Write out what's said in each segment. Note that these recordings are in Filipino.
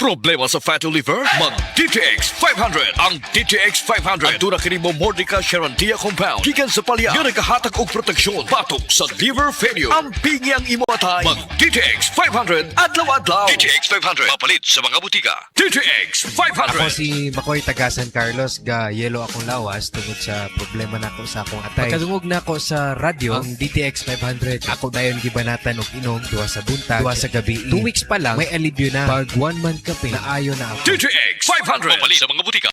Problema sa fatty liver? Mag DTX 500. Ang DTX 500 ang tunang kini mo Mordica Sharantia compound. Gikan sa palya nga nagahatag og proteksyon batok sa liver failure. Ang pingi ang imo atay. Mag DTX 500 adlaw-adlaw. DTX 500 mapalit sa mga butika. DTX 500. Ako si Makoy taga San Carlos ga yelo akong lawas tungod sa problema nako sa akong atay. Pagkadungog nako sa radyo ang DTX 500. Ako dayon gibanatan og inom duha sa buntag, duha sa gabi. 2 weeks pa lang may alibyo na. Pag 1 month kape naayo na ako. DTX 500 mapalit sa mga butika.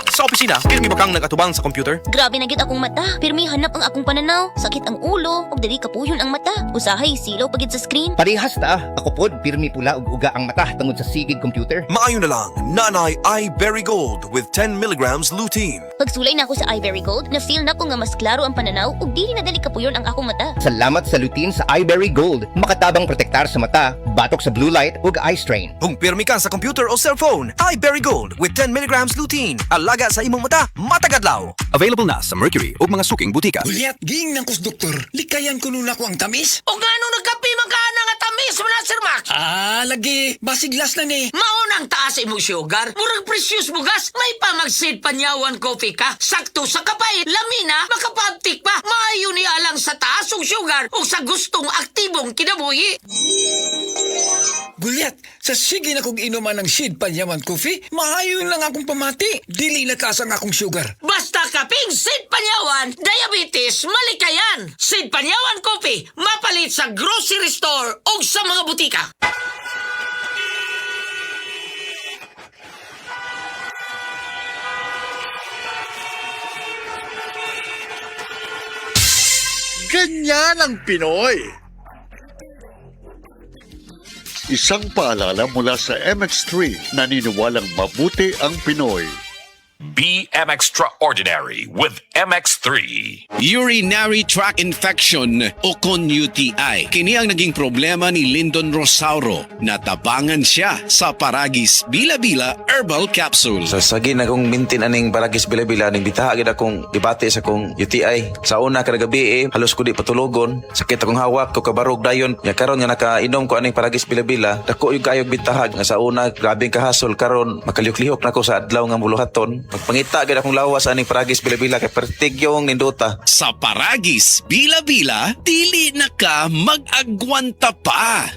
Sa opisina, pirmi ba kang nagatubang sa computer? Grabe na gyud akong mata. Pirmi hanap ang akong pananaw. Sakit ang ulo, ug dili kapuyon ang mata. Usahay silaw pagid sa screen. Parehas ta. Ako pod, pirmi pula ug uga ang mata tungod sa sigid computer. Maayo na lang, Nanay iBerry Gold with 10 milligrams lutein. Pagsulay na ako sa iBerry Gold, na-feel na ko nga mas klaro ang pananaw ug dili na dali kapuyon ang akong mata. Salamat sa lutein sa iBerry Gold. Makatabang protektar sa mata, batok sa blue light ug eye strain. Kung pirmi ka sa computer o cellphone, iBerry Gold with 10 milligrams lutein. Alaga sa imong mata, matagadlaw. Available na sa Mercury ug mga suking butika. Uliat, giing ng kus doktor. Likayan ko nun ako ang tamis. O nga nung nagkapi magkana nga tamis mo na, Sir Max? Lagi. Basiglas na ni. Maunang taas imong sugar. Murag precious bugas. May pamagsid panyawan coffee ka. Sakto sa kapay. Lamina, makapaptik pa. Maayo ni alang sa taas og sugar o sa gustong aktibong kinabuhi. Gulyat, sa sige na kong inuman ng Sid Panyaman Coffee, maayon lang akong pamati. Dili na taas ang akong sugar. Basta kaping Sid Panyawan, diabetes, malikayan. Sid Panyawan Coffee, mapalit sa grocery store o sa mga butika. Ganyan ang Pinoy. Isang paalala mula sa MX3, naniniwalang mabuti ang Pinoy. Be extraordinary with MX3. Urinary tract infection o kon UTI. Kini ang naging problema ni Lyndon Rosauro. Natabangan siya sa Paragis Bila-Bila Herbal Capsule. Sa sagi na kong mintin aning Paragis Bila-Bila, ning bitaha gid akong debate sa kong UTI. Sa una kada gabi halos ko di patulogon. Sakit akong hawak ko kabarog dayon. Nya karon nga nakainom ko aning Paragis Bila-Bila, dako yung kayog bitaha nga sa una grabing kahasol karon makalihok-lihok na ko sa adlaw nga muluhaton. Magpangita gid akong lawas aning Paragis Bila-Bila kay pertigyong nindota. Sa Paragis Bila-Bila, dili na ka mag-agwanta pa.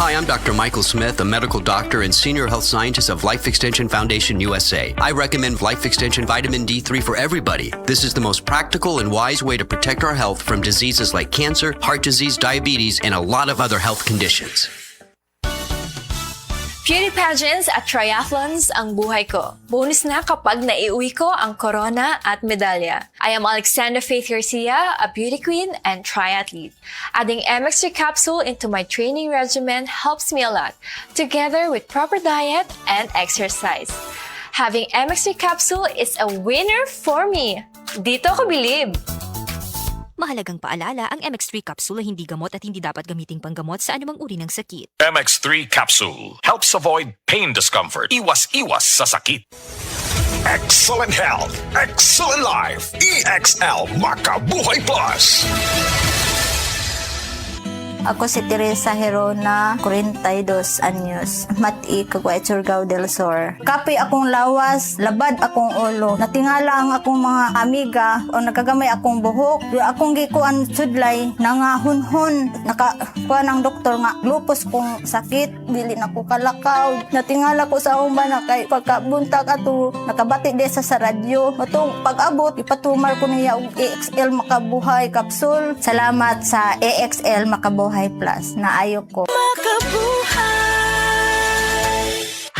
Hi, I'm Dr. Michael Smith, a medical doctor and senior health scientist of Life Extension Foundation USA. I recommend Life Extension Vitamin D3 for everybody. This is the most practical and wise way to protect our health from diseases like cancer, heart disease, diabetes, and a lot of other health conditions. Beauty pageants at triathlons ang buhay ko. Bonus na kapag naiuwi ko ang corona at medalya. I am Alexandra Faith Garcia, a beauty queen and triathlete. Adding MX3 capsule into my training regimen helps me a lot, together with proper diet and exercise. Having MX3 capsule is a winner for me. Dito ko bilib. Mahalagang paalala, ang MX3 capsule ay hindi gamot at hindi dapat gamiting panggamot sa anumang uri ng sakit. MX3 capsule helps avoid pain discomfort. Iwas-iwas sa sakit. Excellent health, excellent life. EXL Makabuhay Plus. Ako si Teresa Herona, 42 anyos. Mati, Caguay, Surigao del Sur. Kape akong lawas, labad akong ulo. Natingala ang akong mga amiga o nakagamay akong buhok. Yung akong gikuan sudlay, nangahunhon. Nakakuha ng doktor nga, lupus kong sakit. Dili na ko kalakaw. Natingala ko sa umba na kay pagkabuntag ato, nakabati de sa radyo. Matong pag-abot, ipatumar ko niya og EXL Makabuhay Capsule. Salamat sa EXL Makabuhay Plus na ayok ko.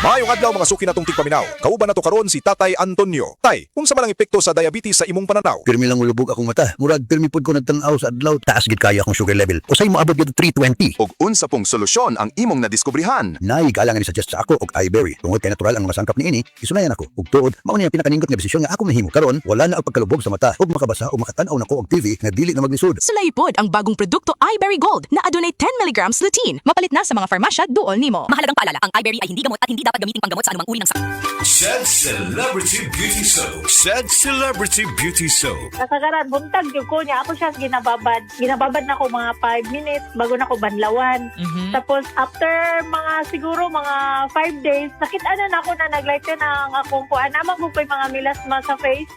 Maayong adlaw mga suki natong tigpaminaw. Kauban nato karon si Tatay Antonio. Tay, kung sa malang epekto sa diabetes sa imong pananaw? Pirmi lang ulubog akong mata. Murag pirmi pud ko nagtanaw sa adlaw. Taas gid kaya akong sugar level. Usay moabot gid 320. Og unsa pong solusyon ang imong nadiskubrihan? Nay galangan ni suggest sa ako og iBerry. Tungod kay natural ang mga sangkap niini, isunayan ako. Ug tuod, mao ni ang pinakaningot nga desisyon nga ako mahimo karon. Wala na ang pagkalubog sa mata ug makabasa o makatan-aw nako og TV nga dili na maglisod. Sulaipod ang bagong produkto iBerry Gold na adunay 10 mg lutein. Mapalit na sa mga farmasya duol nimo. Mahalagang paalala, ang iBerry ay hindi gamot at hindi dapat dapat gamitin panggamot sa anumang uri ng sakit. Said Celebrity Beauty Soap. Said Celebrity Beauty Soap. Kasagaran, buntag yung ko niya. Ako siya ginababad. Ginababad na ako mga 5 minutes bago na ako banlawan. Tapos, after siguro mga 5 days, nakita na ako na naglighten ng akong kuan. Amang ko pa yung mga milasma sa face.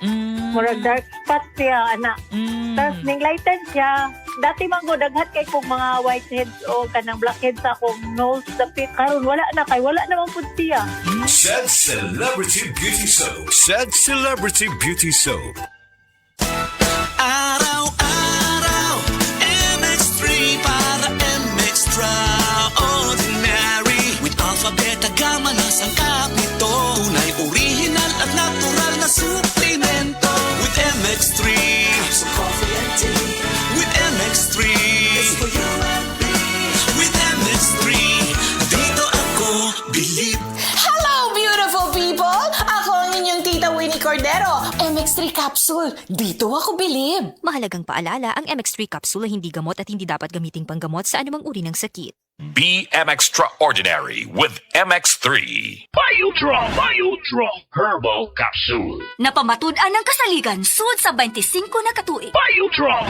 Murag dark spot siya, anak. Tapos, ninglighten siya. Dati manggo, daghat kay kong mga whiteheads o kanang blackheads sa akong nose, dapit. Karon wala na kay, wala namang pud siya. Said Celebrity Beauty Soap. Said Celebrity Beauty Soap. Araw-araw, MX3 para MX-Traordinary. With Alpha, Beta, Gamma na sangkap nito. Tunay, original at natural na suplemento. With MX3, so coffee and tea. With MX3, it's for you and me. With MX3, dito ako bilib. Hello, beautiful people! Ako ang inyong tita Winnie Cordero. MX3 capsule. Dito ako bilib. Mahalagang paalala, ang MX3 capsule ay hindi gamot at hindi dapat gamiting panggamot sa anumang uri ng sakit. Be Extraordinary with MX3. Biodraw Herbal Capsule. Napamatud-an ng kasaligan sud sa 25 na katuig. Biodraw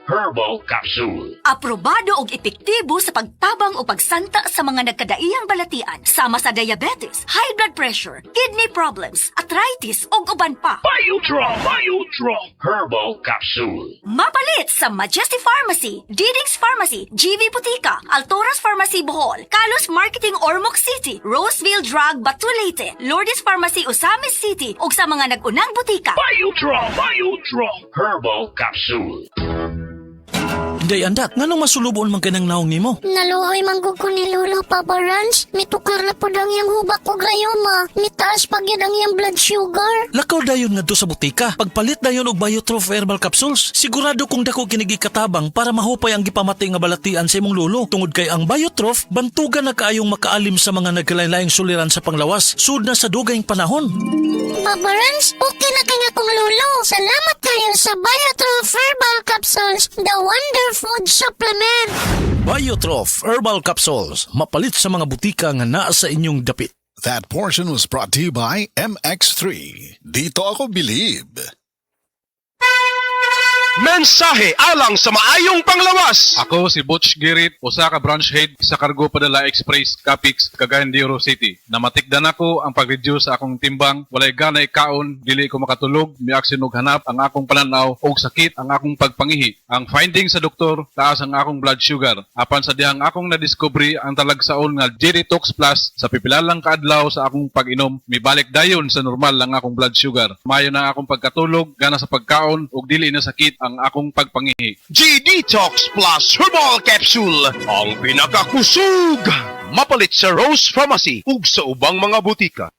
Herbal Capsule. Aprobado og epektibo sa pagtabang o pagsanta sa mga nagkadaiyang balatian sama sa diabetes, high blood pressure, kidney problems, arthritis ug uban pa. Biodraw Herbal Capsule. Mapalit sa Majesty Pharmacy, Diding's Pharmacy, GV Putika, Altoras Pharmacy Bohol, Kalos Marketing Ormoc City, Roseville Drug Batulete, Lourdes Pharmacy Osamis City ug sa mga nag-unang butika. Biodraw Herbal Capsule. Day andak, nganong masulubon man kanang naong nimo? Naluoy manggug ko ni Lolo, Papa Rans. Mitukar na po ang iyang hubak o grayoma. Mitaas pag yun ang iyang blood sugar. Lakaw dayon nga do sa butika. Pagpalit dayon og Biotrof Herbal Capsules. Sigurado kung dako kinigi katabang para mahupay ang gipamatay nga balatian sa imong lolo. Tungod kay ang Biotrof, bantugan na kaayong makaalim sa mga nagkalain-laing suliran sa panglawas. Sud na sa dugayng panahon. Papa Rans, okay na kaya kong Lolo. Salamat kayo sa Biotrof Herbal Capsules, the wonder food supplement. Biotrof Herbal Capsules. Mapalit sa mga butika nga naa sa inyong dapit. That portion was brought to you by MX3. Dito ako bilib. Mensahe alang sa maayong panglawas. Ako si Butch Girit, usa ka branch head sa Cargo Padala Express, Capix, Cagayan de Oro City. Namatikdan ako ang pag-reduce sa akong timbang, walay ganay kaon, dili ko makatulog, miaksin og hanap ang akong pananaw og sakit ang akong pagpangihi. Ang finding sa doktor, taas ang akong blood sugar. Apan sa dihang akong nadiscovery ang talagsaon nga G-Detox Plus sa pipilalang kaadlaw sa akong pag-inom, mibalik dayon sa normal ang akong blood sugar. Mayo na akong pagkatulog, gana sa pagkaon ug dili na sakit ang akong pagpangihi. G-Detox Plus Herbal Capsule. Ang pinakakusog. Mapalit sa Rose Pharmacy ug sa ubang mga butika.